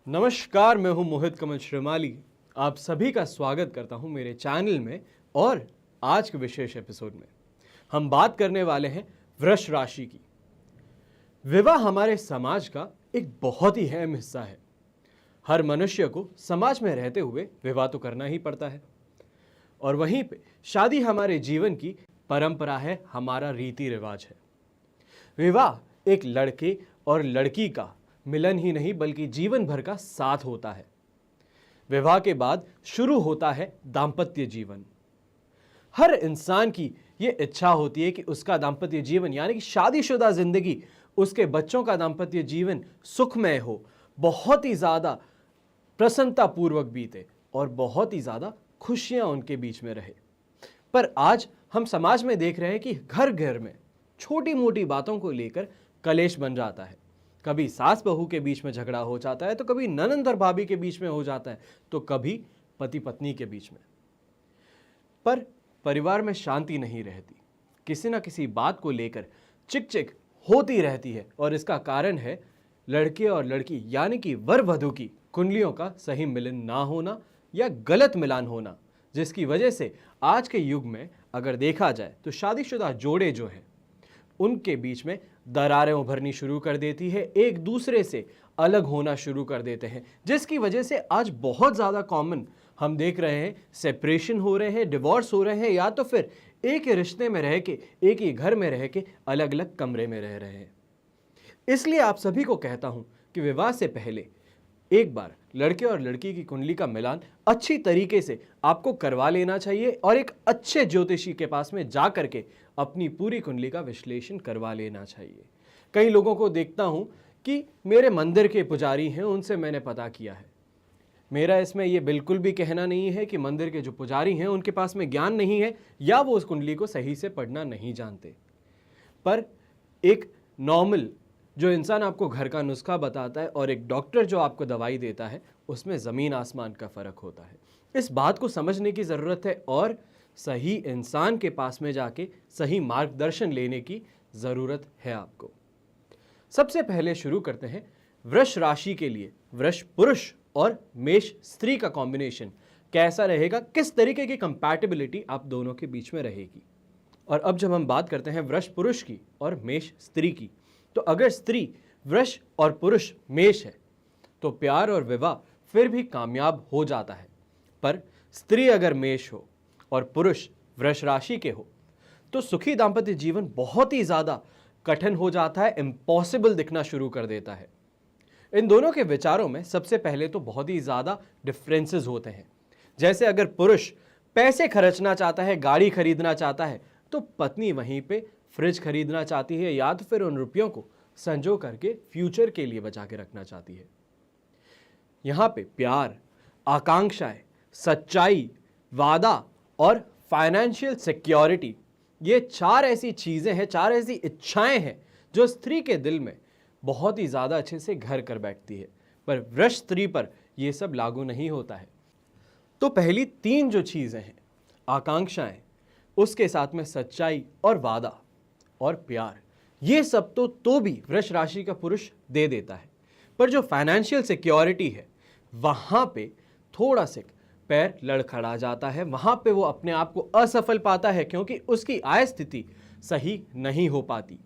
नमस्कार, मैं हूं मोहित कमल श्रीमाली। आप सभी का स्वागत करता हूं मेरे चैनल में। और आज के विशेष एपिसोड में हम बात करने वाले हैं वृष राशि की। विवाह हमारे समाज का एक बहुत ही अहम हिस्सा है। हर मनुष्य को समाज में रहते हुए विवाह तो करना ही पड़ता है, और वहीं पे शादी हमारे जीवन की परंपरा है, हमारा रीति रिवाज है। विवाह एक लड़के और लड़की का मिलन ही नहीं बल्कि जीवन भर का साथ होता है। विवाह के बाद शुरू होता है दाम्पत्य जीवन। हर इंसान की ये इच्छा होती है कि उसका दाम्पत्य जीवन यानी कि शादीशुदा जिंदगी, उसके बच्चों का दाम्पत्य जीवन सुखमय हो, बहुत ही ज्यादा प्रसन्नतापूर्वक बीते और बहुत ही ज्यादा खुशियां उनके बीच में रहे। पर आज हम समाज में देख रहे हैं कि घर घर में छोटी मोटी बातों को लेकर कलेश बन जाता है। कभी सास बहू के बीच में झगड़ा हो जाता है, तो कभी ननंद और भाभी के बीच में हो जाता है, तो कभी पति पत्नी के बीच में। पर परिवार में शांति नहीं रहती, किसी ना किसी बात को लेकर चिक होती रहती है। और इसका कारण है लड़के और लड़की यानी कि वर वधू की कुंडलियों का सही मिलन ना होना या गलत मिलान होना, जिसकी वजह से आज के युग में अगर देखा जाए तो शादीशुदा जोड़े जो हैं उनके बीच में दरारें उभरनी शुरू कर देती है, एक दूसरे से अलग होना शुरू कर देते हैं, जिसकी वजह से आज बहुत ज़्यादा कॉमन हम देख रहे हैं सेपरेशन हो रहे हैं, डिवोर्स हो रहे हैं, या तो फिर एक ही रिश्ते में रह के, एक ही घर में रह के अलग अलग कमरे में रह रहे हैं। इसलिए आप सभी को कहता हूं कि विवाह से पहले एक बार लड़के और लड़की की कुंडली का मिलान अच्छी तरीके से आपको करवा लेना चाहिए और एक अच्छे ज्योतिषी के पास में जा करके अपनी पूरी कुंडली का विश्लेषण करवा लेना चाहिए। कई लोगों को देखता हूं कि मेरे मंदिर के पुजारी हैं, उनसे मैंने पता किया है। मेरा इसमें यह बिल्कुल भी कहना नहीं है कि मंदिर के जो पुजारी हैं उनके पास में ज्ञान नहीं है या वो उस कुंडली को सही से पढ़ना नहीं जानते। पर एक नॉर्मल जो इंसान आपको घर का नुस्खा बताता है और एक डॉक्टर जो आपको दवाई देता है, उसमें ज़मीन आसमान का फ़र्क होता है। इस बात को समझने की ज़रूरत है और सही इंसान के पास में जाके सही मार्गदर्शन लेने की ज़रूरत है आपको। सबसे पहले शुरू करते हैं वृष राशि के लिए वृष पुरुष और मेष स्त्री का कॉम्बिनेशन कैसा रहेगा, किस तरीके की कंपैटिबिलिटी आप दोनों के बीच में रहेगी। और अब जब हम बात करते हैं वृष पुरुष की और मेष स्त्री की, तो अगर स्त्री वृष और पुरुष मेष है तो प्यार और विवाह फिर भी कामयाब हो जाता है। पर स्त्री अगर मेष हो और पुरुष वृष राशि के हो तो सुखी दाम्पत्य जीवन बहुत ही ज्यादा कठिन हो जाता है, इम्पॉसिबल दिखना शुरू कर देता है। इन दोनों के विचारों में सबसे पहले तो बहुत ही ज्यादा डिफरेंसेस होते हैं। जैसे अगर पुरुष पैसे खर्चना चाहता है, गाड़ी खरीदना चाहता है, तो पत्नी वहीं पे फ्रिज खरीदना चाहती है या तो फिर उन रुपयों को संजो करके फ्यूचर के लिए बचा के रखना चाहती है। यहां पे प्यार, आकांक्षाएं, सच्चाई, वादा और फाइनेंशियल सिक्योरिटी, ये चार ऐसी चीजें हैं, चार ऐसी इच्छाएं हैं जो स्त्री के दिल में बहुत ही ज्यादा अच्छे से घर कर बैठती है। पर वृष स्त्री पर यह सब लागू नहीं होता है। तो पहली तीन जो चीजें हैं, आकांक्षाएं, उसके साथ में सच्चाई और वादा और प्यार, ये सब तो भी वृष राशि का पुरुष दे देता है। पर जो फाइनेंशियल सिक्योरिटी है वहां पे थोड़ा सा पैर लड़खड़ा जाता है, वहां पे वो अपने आप को असफल पाता है क्योंकि उसकी आय स्थिति सही नहीं हो पाती।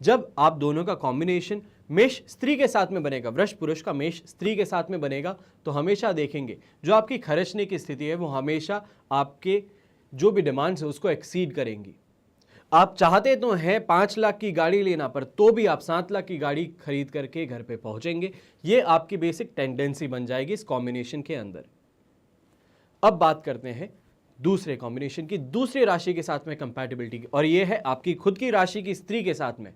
जब आप दोनों का कॉम्बिनेशन मेष स्त्री के साथ में बनेगा, वृष पुरुष का मेष स्त्री के साथ में बनेगा, तो हमेशा देखेंगे जो आपकी खर्चने की स्थिति है वो हमेशा आपके जो भी डिमांड्स है उसको एक्सीड करेंगी। आप चाहते तो हैं 5 लाख की गाड़ी लेना, पर तो भी आप 7 लाख की गाड़ी खरीद करके घर पे पहुंचेंगे। ये आपकी बेसिक टेंडेंसी बन जाएगी इस कॉम्बिनेशन के अंदर। अब बात करते हैं दूसरे कॉम्बिनेशन की, दूसरी राशि के साथ में कंपैटिबिलिटी की, और यह है आपकी खुद की राशि की स्त्री के साथ में।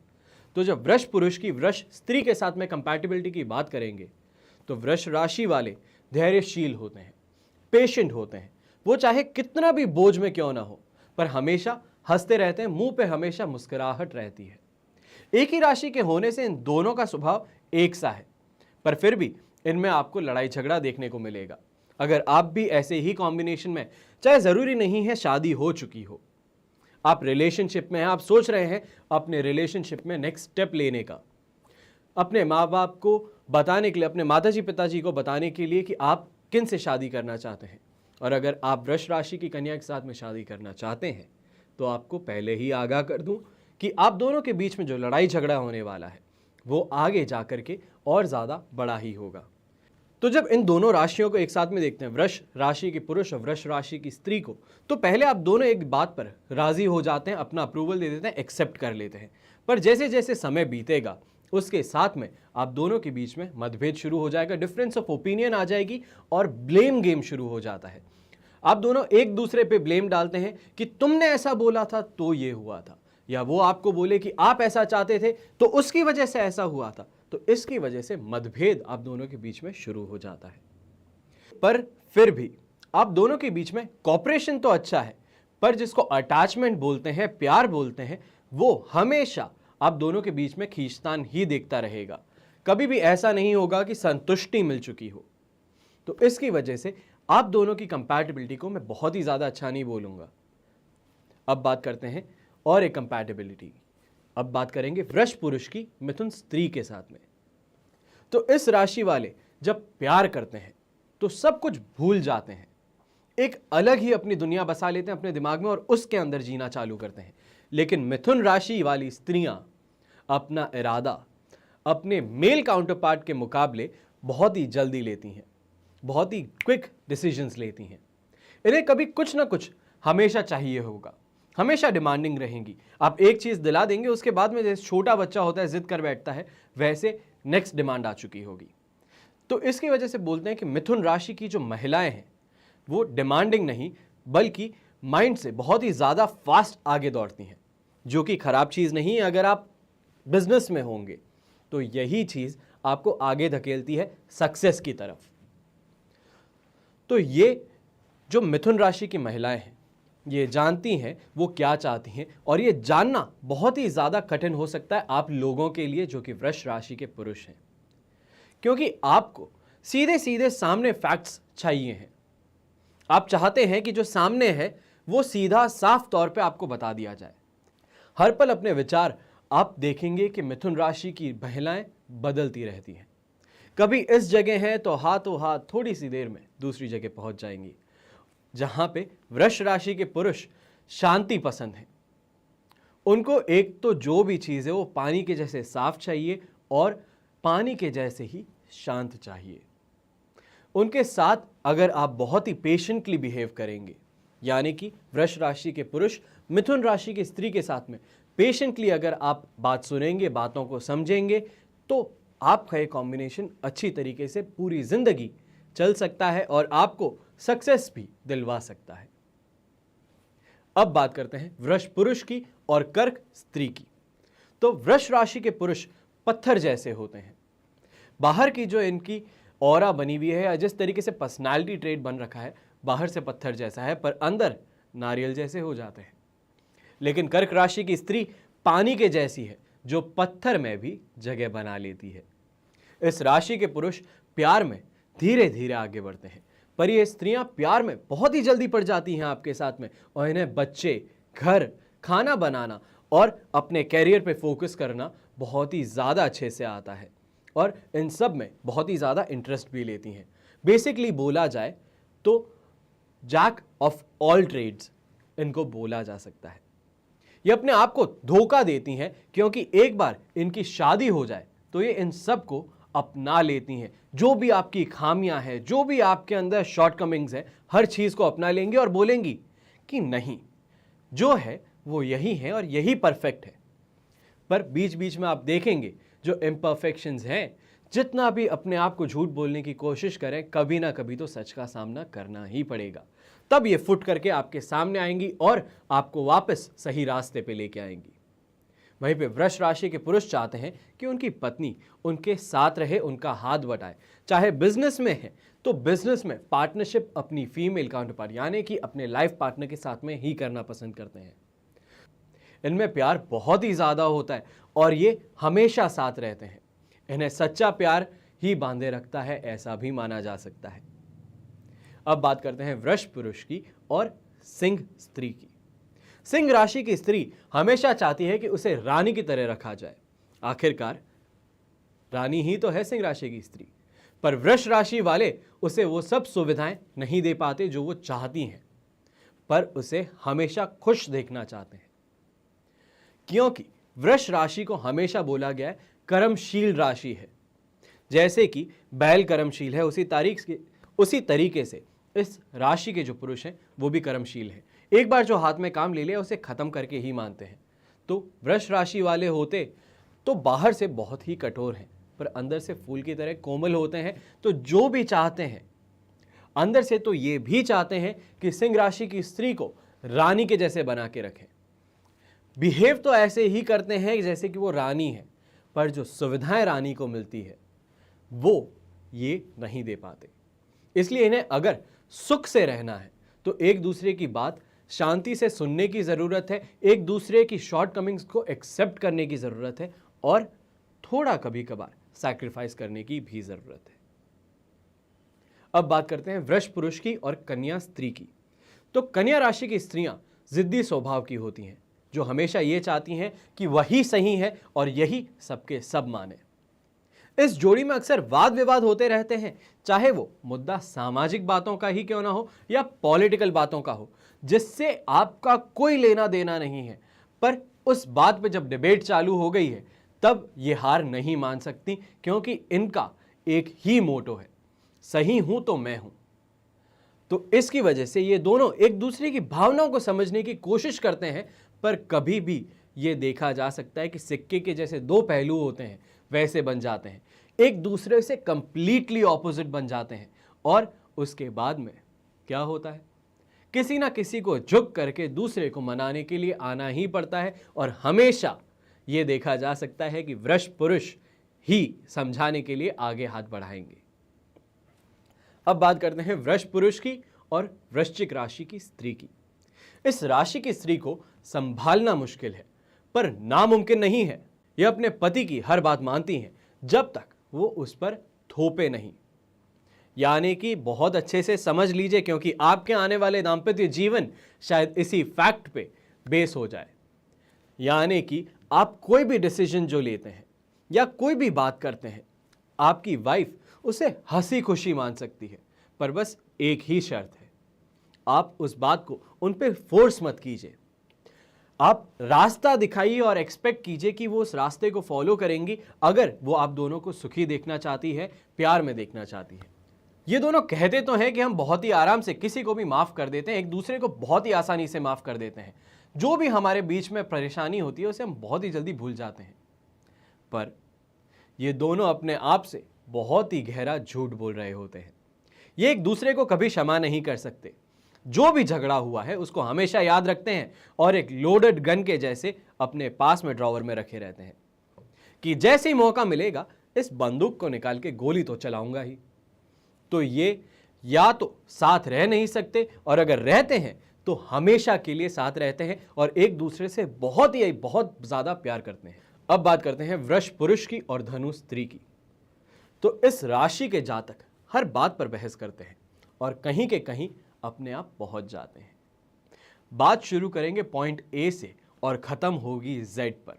तो जब वृष पुरुष की वृष स्त्री के साथ में कंपैटिबिलिटी की बात करेंगे तो वृष राशि वाले धैर्यशील होते हैं, पेशेंट होते हैं। वो चाहे कितना भी बोझ में क्यों ना हो, पर हमेशा हंसते रहते हैं, मुंह पे हमेशा मुस्कुराहट रहती है। एक ही राशि के होने से इन दोनों का स्वभाव एक सा है, पर फिर भी इनमें आपको लड़ाई झगड़ा देखने को मिलेगा। अगर आप भी ऐसे ही कॉम्बिनेशन में, चाहे जरूरी नहीं है शादी हो चुकी हो, आप रिलेशनशिप में हैं, आप सोच रहे हैं अपने रिलेशनशिप में नेक्स्ट स्टेप लेने का, अपने माँ बाप को बताने के लिए, अपने माताजी पिताजी को बताने के लिए कि आप किन से शादी करना चाहते हैं। और अगर आप वृष राशि की कन्या के साथ में शादी करना चाहते हैं तो आपको पहले ही आगाह कर दूं कि आप दोनों के बीच में जो लड़ाई झगड़ा होने वाला है वो आगे जाकर के और ज़्यादा बड़ा ही होगा। तो जब इन दोनों राशियों को एक साथ में देखते हैं, वृष राशि के पुरुष और वृष राशि की स्त्री को, तो पहले आप दोनों एक बात पर राजी हो जाते हैं, अपना अप्रूवल दे देते हैं, एक्सेप्ट कर लेते हैं। पर जैसे जैसे समय बीतेगा उसके साथ में आप दोनों के बीच में मतभेद शुरू हो जाएगा, डिफरेंस ऑफ ओपिनियन आ जाएगी और ब्लेम गेम शुरू हो जाता है। आप दोनों एक दूसरे पे ब्लेम डालते हैं कि तुमने ऐसा बोला था तो ये हुआ था, या वो आपको बोले कि आप ऐसा चाहते थे तो उसकी वजह से ऐसा हुआ था। तो इसकी वजह से मतभेद आप दोनों के बीच में शुरू हो जाता है। पर फिर भी आप दोनों के बीच में कॉपरेशन तो अच्छा है, पर जिसको अटैचमेंट बोलते हैं, प्यार बोलते हैं, वो हमेशा आप दोनों के बीच में खींचतान ही देखता रहेगा। कभी भी ऐसा नहीं होगा कि संतुष्टि मिल चुकी हो। तो इसकी वजह से आप दोनों की कंपैटिबिलिटी को मैं बहुत ही ज्यादा अच्छा नहीं बोलूंगा। अब बात करते हैं और एक कंपैटिबिलिटी, अब बात करेंगे वृष पुरुष की मिथुन स्त्री के साथ में। तो इस राशि वाले जब प्यार करते हैं तो सब कुछ भूल जाते हैं, एक अलग ही अपनी दुनिया बसा लेते हैं अपने दिमाग में और उसके अंदर जीना चालू करते हैं। लेकिन मिथुन राशि वाली स्त्रियां अपना इरादा अपने मेल काउंटरपार्ट के मुकाबले बहुत ही जल्दी लेती हैं, बहुत ही क्विक डिसीजंस लेती हैं। इन्हें कभी कुछ ना कुछ हमेशा चाहिए होगा, हमेशा डिमांडिंग रहेंगी। आप एक चीज दिला देंगे, उसके बाद में जैसे छोटा बच्चा होता है जिद कर बैठता है, वैसे नेक्स्ट डिमांड आ चुकी होगी। तो इसकी वजह से बोलते हैं कि मिथुन राशि की जो महिलाएं हैं वो डिमांडिंग नहीं बल्कि माइंड से बहुत ही ज्यादा फास्ट आगे दौड़ती हैं, जो कि खराब चीज नहीं है। अगर आप बिजनेस में होंगे तो यही चीज आपको आगे धकेलती है सक्सेस की तरफ। तो ये जो मिथुन राशि की महिलाएं हैं ये जानती हैं वो क्या चाहती हैं, और ये जानना बहुत ही ज्यादा कठिन हो सकता है आप लोगों के लिए जो कि वृष राशि के पुरुष हैं, क्योंकि आपको सीधे सीधे सामने फैक्ट्स चाहिए हैं। आप चाहते हैं कि जो सामने है वो सीधा साफ तौर पे आपको बता दिया जाए। हर पल अपने विचार आप देखेंगे कि मिथुन राशि की महिलाएं बदलती रहती हैं। कभी इस जगह है तो हाथों हाथ थोड़ी सी देर में दूसरी जगह पहुंच जाएंगी। जहां पे वृष राशि के पुरुष शांति पसंद हैं, उनको एक तो जो भी चीज है वो पानी के जैसे साफ चाहिए और पानी के जैसे ही शांत चाहिए। उनके साथ अगर आप बहुत ही पेशेंटली बिहेव करेंगे, यानी कि वृष राशि के पुरुष मिथुन राशि की स्त्री के साथ में पेशेंटली अगर आप बात सुनेंगे, बातों को समझेंगे, तो आपका ये कॉम्बिनेशन अच्छी तरीके से पूरी जिंदगी चल सकता है और आपको सक्सेस भी दिलवा सकता है। अब बात करते हैं वृष पुरुष की और कर्क स्त्री की। तो वृष राशि के पुरुष पत्थर जैसे होते हैं। बाहर की जो इनकी ऑरा बनी हुई है या जिस तरीके से पर्सनालिटी ट्रेट बन रखा है, बाहर से पत्थर जैसा है पर अंदर नारियल जैसे हो जाते हैं। लेकिन कर्क राशि की स्त्री पानी के जैसी है जो पत्थर में भी जगह बना लेती है। इस राशि के पुरुष प्यार में धीरे धीरे आगे बढ़ते हैं, पर ये स्त्रियां प्यार में बहुत ही जल्दी पड़ जाती हैं आपके साथ में, और इन्हें बच्चे, घर, खाना बनाना और अपने कैरियर पे फोकस करना बहुत ही ज़्यादा अच्छे से आता है और इन सब में बहुत ही ज़्यादा इंटरेस्ट भी लेती हैं। बेसिकली बोला जाए तो जैक ऑफ ऑल ट्रेड्स इनको बोला जा सकता है। ये अपने आप को धोखा देती हैं क्योंकि एक बार इनकी शादी हो जाए तो ये इन सब को अपना लेती हैं। जो भी आपकी खामियां हैं, जो भी आपके अंदर शॉर्टकमिंग्स हैं, हर चीज़ को अपना लेंगी और बोलेंगी कि नहीं, जो है वो यही है और यही परफेक्ट है। पर बीच बीच में आप देखेंगे जो इम्परफेक्शंस हैं, जितना भी अपने आप को झूठ बोलने की कोशिश करें, कभी ना कभी तो सच का सामना करना ही पड़ेगा। तब ये फुट करके आपके सामने आएंगी और आपको वापस सही रास्ते पे लेके आएंगी। वहीं पे वृष राशि के पुरुष चाहते हैं कि उनकी पत्नी उनके साथ रहे, उनका हाथ बटाए। चाहे बिजनेस में है तो बिजनेस में पार्टनरशिप अपनी फीमेल काउंटरपार्ट यानी कि अपने लाइफ पार्टनर के साथ में ही करना पसंद करते हैं। इनमें प्यार बहुत ही ज़्यादा होता है और ये हमेशा साथ रहते हैं। इन्हें सच्चा प्यार ही बांधे रखता है, ऐसा भी माना जा सकता है। अब बात करते हैं वृष पुरुष की और सिंह स्त्री की। सिंह राशि की स्त्री हमेशा चाहती है कि उसे रानी की तरह रखा जाए। आखिरकार रानी ही तो है सिंह राशि की स्त्री, पर वृष राशि वाले उसे वो सब सुविधाएं नहीं दे पाते जो वो चाहती हैं, पर उसे हमेशा खुश देखना चाहते हैं। क्योंकि वृष राशि को हमेशा बोला गया है कर्मशील राशि है। जैसे कि बैल कर्मशील है, उसी तरीके से इस राशि के जो पुरुष हैं वो भी कर्मशील हैं। एक बार जो हाथ में काम ले लिया उसे खत्म करके ही मानते हैं। तो वृष राशि वाले होते तो बाहर से बहुत ही कठोर हैं, पर अंदर से फूल की तरह कोमल होते हैं। तो जो भी चाहते हैं अंदर से, तो ये भी चाहते हैं कि सिंह राशि की स्त्री को रानी के जैसे बना के रखें। बिहेव तो ऐसे ही करते हैं जैसे कि वो रानी है, पर जो सुविधाएं रानी को मिलती है वो ये नहीं दे पाते। इसलिए इन्हें अगर सुख से रहना है तो एक दूसरे की बात शांति से सुनने की ज़रूरत है, एक दूसरे की शॉर्टकमिंग्स को एक्सेप्ट करने की ज़रूरत है, और थोड़ा कभी कभार सैक्रिफाइस करने की भी ज़रूरत है। अब बात करते हैं वृष पुरुष की और कन्या स्त्री की। तो कन्या राशि की स्त्रियां जिद्दी स्वभाव की होती हैं, जो हमेशा ये चाहती हैं कि वही सही है और यही सबके सब माने। इस जोड़ी में अक्सर वाद विवाद होते रहते हैं, चाहे वो मुद्दा सामाजिक बातों का ही क्यों ना हो या पॉलिटिकल बातों का हो, जिससे आपका कोई लेना देना नहीं है, पर उस बात पे जब डिबेट चालू हो गई है तब ये हार नहीं मान सकती, क्योंकि इनका एक ही मोटो है, सही हूं तो मैं हूं। तो इसकी वजह से ये दोनों एक दूसरे की भावनाओं को समझने की कोशिश करते हैं, पर कभी भी ये देखा जा सकता है कि सिक्के के जैसे दो पहलू होते हैं वैसे बन जाते हैं, एक दूसरे से कंप्लीटली ऑपोजिट बन जाते हैं। और उसके बाद में क्या होता है, किसी ना किसी को झुक करके दूसरे को मनाने के लिए आना ही पड़ता है, और हमेशा ये देखा जा सकता है कि वृष पुरुष ही समझाने के लिए आगे हाथ बढ़ाएंगे। अब बात करते हैं वृष पुरुष की और वृश्चिक राशि की स्त्री की। इस राशि की स्त्री को संभालना मुश्किल है, पर नामुमकिन नहीं है। यह अपने पति की हर बात मानती हैं जब तक वो उस पर थोपे नहीं। यानी कि बहुत अच्छे से समझ लीजिए, क्योंकि आपके आने वाले दाम्पत्य जीवन शायद इसी फैक्ट पे बेस हो जाए। यानी कि आप कोई भी डिसीजन जो लेते हैं या कोई भी बात करते हैं, आपकी वाइफ उसे हंसी खुशी मान सकती है, पर बस एक ही शर्त है, आप उस बात को उन पे फोर्स मत कीजिए। आप रास्ता दिखाइए और एक्सपेक्ट कीजिए कि वो उस रास्ते को फॉलो करेंगी, अगर वो आप दोनों को सुखी देखना चाहती है, प्यार में देखना चाहती है। ये दोनों कहते तो हैं कि हम बहुत ही आराम से किसी को भी माफ़ कर देते हैं, एक दूसरे को बहुत ही आसानी से माफ़ कर देते हैं, जो भी हमारे बीच में परेशानी होती है उसे हम बहुत ही जल्दी भूल जाते हैं। पर ये दोनों अपने आप से बहुत ही गहरा झूठ बोल रहे होते हैं। ये एक दूसरे को कभी क्षमा नहीं कर सकते। जो भी झगड़ा हुआ है उसको हमेशा याद रखते हैं और एक लोडेड गन के जैसे अपने पास में ड्रॉवर में रखे रहते हैं कि जैसे ही मौका मिलेगा इस बंदूक को निकाल के गोली तो चलाऊंगा ही। तो ये या तो साथ रह नहीं सकते, और अगर रहते हैं तो हमेशा के लिए साथ रहते हैं और एक दूसरे से बहुत ज़्यादा प्यार करते हैं। अब बात करते हैं वृष पुरुष की और धनु स्त्री की। तो इस राशि के जातक हर बात पर बहस करते हैं और कहीं के कहीं अपने आप पहुंच जाते हैं। बात शुरू करेंगे पॉइंट ए से और खत्म होगी जेड पर।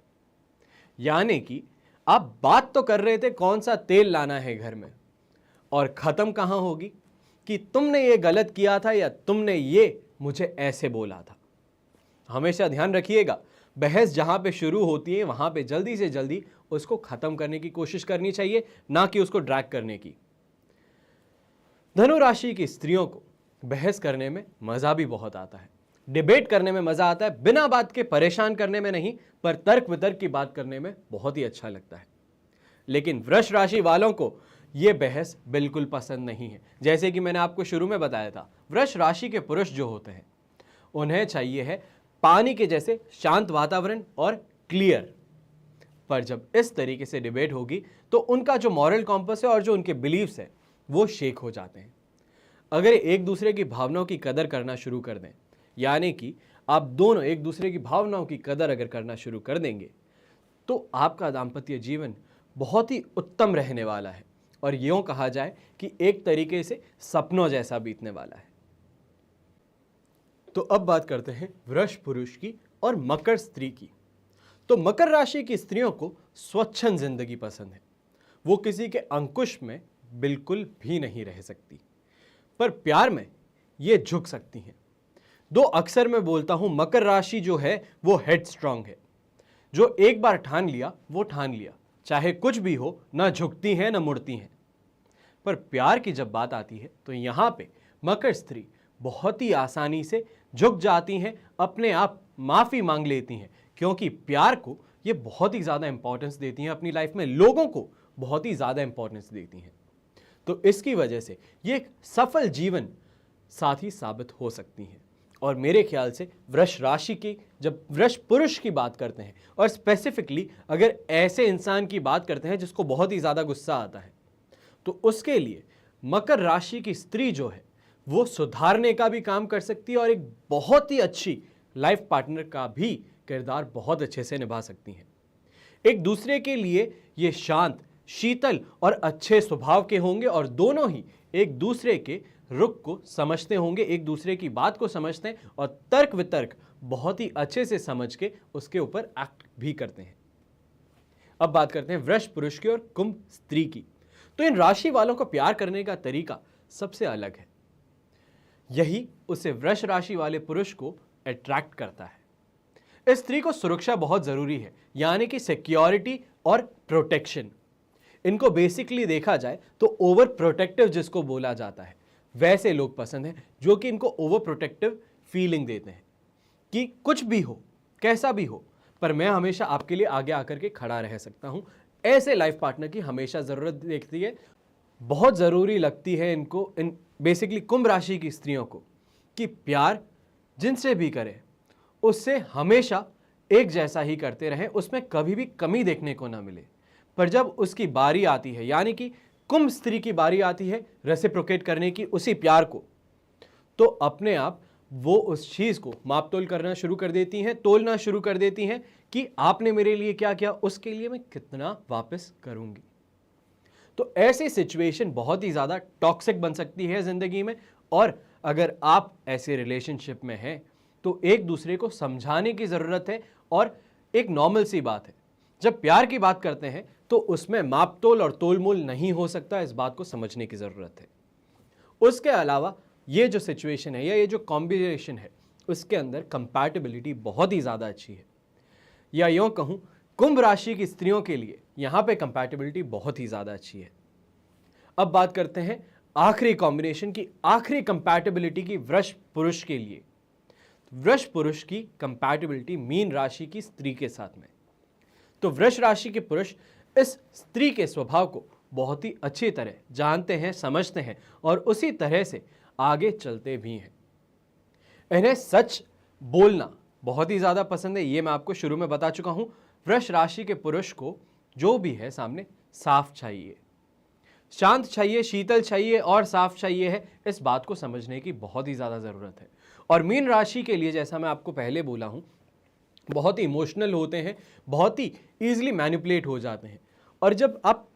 यानी कि आप बात तो कर रहे थे कौन सा तेल लाना है घर में, और खत्म कहां होगी कि तुमने ये गलत किया था या तुमने ये मुझे ऐसे बोला था। हमेशा ध्यान रखिएगा, बहस जहां पे शुरू होती है वहां पे जल्दी से जल्दी उसको खत्म करने की कोशिश करनी चाहिए, ना कि उसको ड्रैग करने की। धनु राशि की स्त्रियों को बहस करने में मजा भी बहुत आता है, डिबेट करने में मजा आता है, बिना बात के परेशान करने में नहीं, पर तर्क वितर्क की बात करने में बहुत ही अच्छा लगता है। लेकिन वृष राशि वालों को यह बहस बिल्कुल पसंद नहीं है। जैसे कि मैंने आपको शुरू में बताया था, वृष राशि के पुरुष जो होते हैं उन्हें चाहिए है पानी के जैसे शांत वातावरण और क्लियर। पर जब इस तरीके से डिबेट होगी तो उनका जो मॉरल कॉम्पस है और जो उनके बिलीव्स है वो शेक हो जाते हैं। अगर एक दूसरे की भावनाओं की कदर करना शुरू कर दें, यानी कि आप दोनों एक दूसरे की भावनाओं की कदर अगर करना शुरू कर देंगे, तो आपका दाम्पत्य जीवन बहुत ही उत्तम रहने वाला है और यूं कहा जाए कि एक तरीके से सपनों जैसा बीतने वाला है। तो अब बात करते हैं वृष पुरुष की और मकर स्त्री की। तो मकर राशि की स्त्रियों को स्वच्छंद जिंदगी पसंद है। वो किसी के अंकुश में बिल्कुल भी नहीं रह सकती, पर प्यार में ये झुक सकती हैं। दो अक्सर मैं बोलता हूं मकर राशि जो है वो हेड स्ट्रांग है, जो एक बार ठान लिया वो ठान लिया, चाहे कुछ भी हो, ना झुकती हैं ना मुड़ती हैं। पर प्यार की जब बात आती है तो यहां पे मकर स्त्री बहुत ही आसानी से झुक जाती हैं, अपने आप माफी मांग लेती हैं, क्योंकि प्यार को ये बहुत ही ज्यादा इंपॉर्टेंस देती हैं, अपनी लाइफ में लोगों को बहुत ही ज्यादा इंपॉर्टेंस देती हैं। तो इसकी वजह से ये एक सफल जीवन साथी साबित हो सकती हैं। और मेरे ख्याल से वृष राशि की, जब वृष पुरुष की बात करते हैं और स्पेसिफिकली अगर ऐसे इंसान की बात करते हैं जिसको बहुत ही ज्यादा गुस्सा आता है, तो उसके लिए मकर राशि की स्त्री जो है वो सुधारने का भी काम कर सकती है और एक बहुत ही अच्छी लाइफ पार्टनर का भी किरदार बहुत अच्छे से निभा सकती हैं। एक दूसरे के लिए ये शांत, शीतल और अच्छे स्वभाव के होंगे और दोनों ही एक दूसरे के रुख को समझते होंगे, एक दूसरे की बात को समझते हैं और तर्क वितर्क बहुत ही अच्छे से समझ के उसके ऊपर एक्ट भी करते हैं। अब बात करते हैं वृष पुरुष की और कुंभ स्त्री की। तो इन राशि वालों को प्यार करने का तरीका सबसे अलग है। यही उसे वृष राशि वाले पुरुष को अट्रैक्ट करता है। इस स्त्री को सुरक्षा बहुत जरूरी है, यानी कि सिक्योरिटी और प्रोटेक्शन। इनको बेसिकली देखा जाए तो ओवर प्रोटेक्टिव जिसको बोला जाता है, वैसे लोग पसंद हैं जो कि इनको ओवर प्रोटेक्टिव फीलिंग देते हैं कि कुछ भी हो, कैसा भी हो, पर मैं हमेशा आपके लिए आगे आकर के खड़ा रह सकता हूं। ऐसे लाइफ पार्टनर की हमेशा जरूरत देखती है। बहुत जरूरी लगती है इनको, इन बेसिकली कुंभ राशि की स्त्रियों को, कि प्यार जिनसे भी करे उससे हमेशा एक जैसा ही करते रहें, उसमें कभी भी कमी देखने को ना मिले। पर जब उसकी बारी आती है, यानी कि कुंभ स्त्री की बारी आती है रेसिप्रोकेट करने की उसी प्यार को, तो अपने आप वो उस चीज को मापतोल करना शुरू कर देती हैं, तोलना शुरू कर देती हैं कि आपने मेरे लिए क्या किया, उसके लिए मैं कितना वापस करूंगी। तो ऐसी सिचुएशन बहुत ही ज्यादा टॉक्सिक बन सकती है जिंदगी में। और अगर आप ऐसे रिलेशनशिप में हैं तो एक दूसरे को समझाने की जरूरत है। और एक नॉर्मल सी बात है, जब प्यार की बात करते हैं तो उसमें मापतोल और तोलमोल नहीं हो सकता, इस बात को समझने की जरूरत है। उसके अलावा ये जो सिचुएशन है या ये जो कॉम्बिनेशन है, उसके अंदर कंपैटिबिलिटी बहुत ही ज्यादा अच्छी है, या यूं कहूं कुंभ राशि की स्त्रियों के लिए यहां पे कंपैटिबिलिटी बहुत ही ज्यादा अच्छी है। अब बात करते हैं आखिरी कॉम्बिनेशन की, आखिरी कंपैटिबिलिटी की वृष पुरुष के लिए। वृष पुरुष की कंपैटिबिलिटी मीन राशि की स्त्री के साथ में। तो वृष राशि के पुरुष इस स्त्री के स्वभाव को बहुत ही अच्छी तरह जानते हैं, समझते हैं और उसी तरह से आगे चलते भी हैं। इन्हें सच बोलना बहुत ही ज्यादा पसंद है, ये मैं आपको शुरू में बता चुका हूं। वृष राशि के पुरुष को जो भी है सामने साफ चाहिए, शांत चाहिए, शीतल चाहिए और साफ चाहिए है, इस बात को समझने की बहुत ही ज्यादा जरूरत है। और मीन राशि के लिए जैसा मैं आपको पहले बोला हूं, बहुत ही इमोशनल होते हैं, बहुत ही ईजिली मैनिपुलेट हो जाते हैं। और जब आप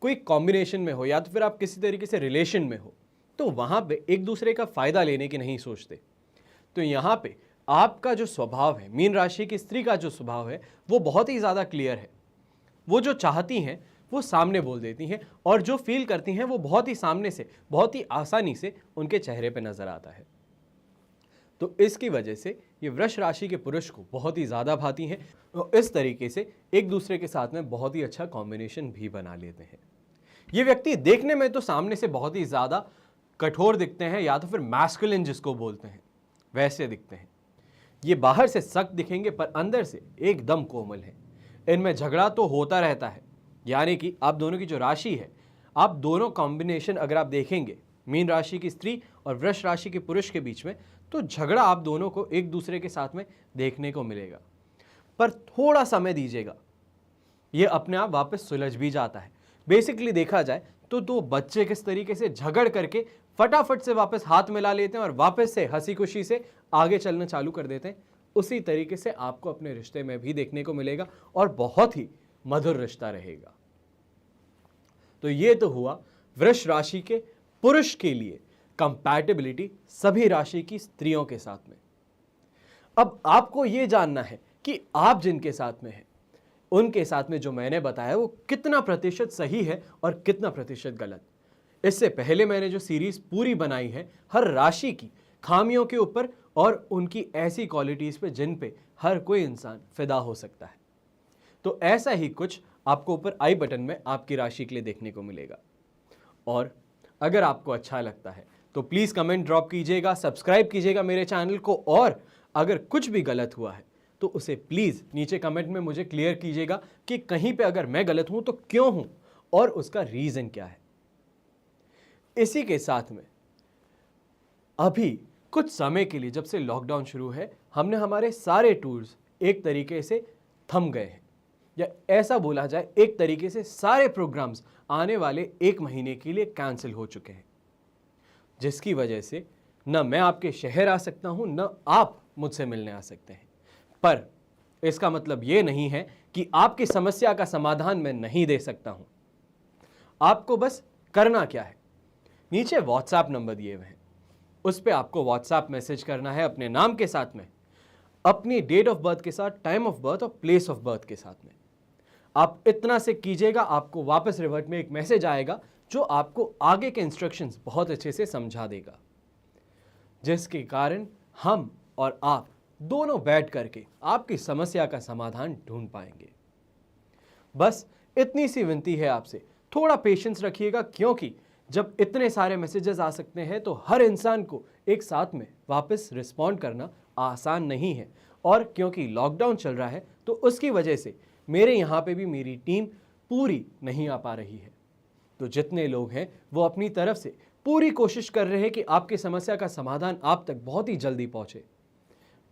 कोई कॉम्बिनेशन में हो या तो फिर आप किसी तरीके से रिलेशन में हो, तो वहां पे एक दूसरे का फायदा लेने की नहीं सोचते। तो यहां पे आपका जो स्वभाव है, मीन राशि की स्त्री का जो स्वभाव है, वो बहुत ही ज्यादा क्लियर है। वो जो चाहती हैं वो सामने बोल देती हैं और जो फील करती हैं वो बहुत ही सामने से, बहुत ही आसानी से उनके चेहरे पे नजर आता है। तो इसकी वजह से ये वृष राशि के पुरुष को बहुत ही ज्यादा भाती हैं और इस तरीके से एक दूसरे के साथ में बहुत ही अच्छा कॉम्बिनेशन भी बना लेते हैं। ये व्यक्ति देखने में तो सामने से बहुत ही ज्यादा कठोर दिखते हैं, या तो फिर मैस्कुलिन जिसको बोलते हैं वैसे दिखते हैं। ये बाहर से सख्त दिखेंगे पर अंदर से एकदम कोमल है। इनमें झगड़ा तो होता रहता है, यानी कि आप दोनों की जो राशि है, आप दोनों कॉम्बिनेशन अगर आप देखेंगे मीन राशि की स्त्री और वृष राशि के पुरुष के बीच में, तो झगड़ा आप दोनों को एक दूसरे के साथ में देखने को मिलेगा। पर थोड़ा समय दीजिएगा, ये अपने आप वापस सुलझ भी जाता है। बेसिकली देखा जाए तो दो बच्चे किस तरीके से झगड़ करके फटाफट से वापस हाथ मिला लेते हैं और वापस से हंसी खुशी से आगे चलना चालू कर देते हैं, उसी तरीके से आपको अपने रिश्ते में भी देखने को मिलेगा और बहुत ही मधुर रिश्ता रहेगा। तो ये तो हुआ वृष राशि के पुरुष के लिए कंपैटिबिलिटी सभी राशि की स्त्रियों के साथ में। अब आपको यह जानना है कि आप जिनके साथ में हैं, उनके साथ में जो मैंने बताया वो कितना प्रतिशत सही है और कितना प्रतिशत गलत। इससे पहले मैंने जो सीरीज पूरी बनाई है हर राशि की खामियों के ऊपर और उनकी ऐसी क्वालिटीज पे जिन पे हर कोई इंसान फिदा हो सकता है। तो ऐसा ही कुछ आपको ऊपर आई बटन में आपकी राशि के लिए देखने को मिलेगा। और अगर आपको अच्छा लगता है तो प्लीज़ कमेंट ड्रॉप कीजिएगा, सब्सक्राइब कीजिएगा मेरे चैनल को, और अगर कुछ भी गलत हुआ है तो उसे प्लीज़ नीचे कमेंट में मुझे क्लियर कीजिएगा कि कहीं पे अगर मैं गलत हूं तो क्यों हूं और उसका रीज़न क्या है। इसी के साथ में अभी कुछ समय के लिए, जब से लॉकडाउन शुरू है, हमने हमारे सारे टूर्स एक तरीके से थम गए हैं, या ऐसा बोला जाए एक तरीके से सारे प्रोग्राम्स आने वाले 1 महीने के लिए कैंसिल हो चुके हैं, जिसकी वजह से न मैं आपके शहर आ सकता हूं न आप मुझसे मिलने आ सकते हैं। पर इसका मतलब ये नहीं है कि आपकी समस्या का समाधान मैं नहीं दे सकता हूं। आपको बस करना क्या है, नीचे व्हाट्सएप नंबर दिए हुए हैं, उस पर आपको व्हाट्सएप मैसेज करना है अपने नाम के साथ में, अपनी डेट ऑफ बर्थ के साथ, टाइम ऑफ बर्थ और प्लेस ऑफ बर्थ के साथ में। आप इतना से कीजिएगा, आपको वापस रिवर्ट में एक मैसेज आएगा जो आपको आगे के इंस्ट्रक्शंस बहुत अच्छे से समझा देगा, जिसके कारण हम और आप दोनों बैठ करके आपकी समस्या का समाधान ढूंढ पाएंगे। बस इतनी सी विनती है आपसे, थोड़ा पेशेंस रखिएगा, क्योंकि जब इतने सारे मैसेजेस आ सकते हैं तो हर इंसान को एक साथ में वापस रिस्पॉन्ड करना आसान नहीं है। और क्योंकि लॉकडाउन चल रहा है तो उसकी वजह से मेरे यहाँ पे भी मेरी टीम पूरी नहीं आ पा रही है। तो जितने लोग हैं वो अपनी तरफ से पूरी कोशिश कर रहे हैं कि आपकी समस्या का समाधान आप तक बहुत ही जल्दी पहुँचे।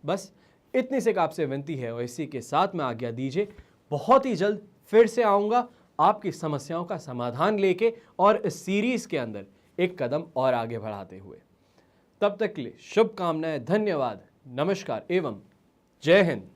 बस इतनी से आपसे विनती है, और इसी के साथ में आज्ञा दीजिए। बहुत ही जल्द फिर से आऊँगा आपकी समस्याओं का समाधान लेके, और इस सीरीज के अंदर एक कदम और आगे बढ़ाते हुए। तब तक के लिए शुभकामनाएं, धन्यवाद, नमस्कार एवं जय हिंद।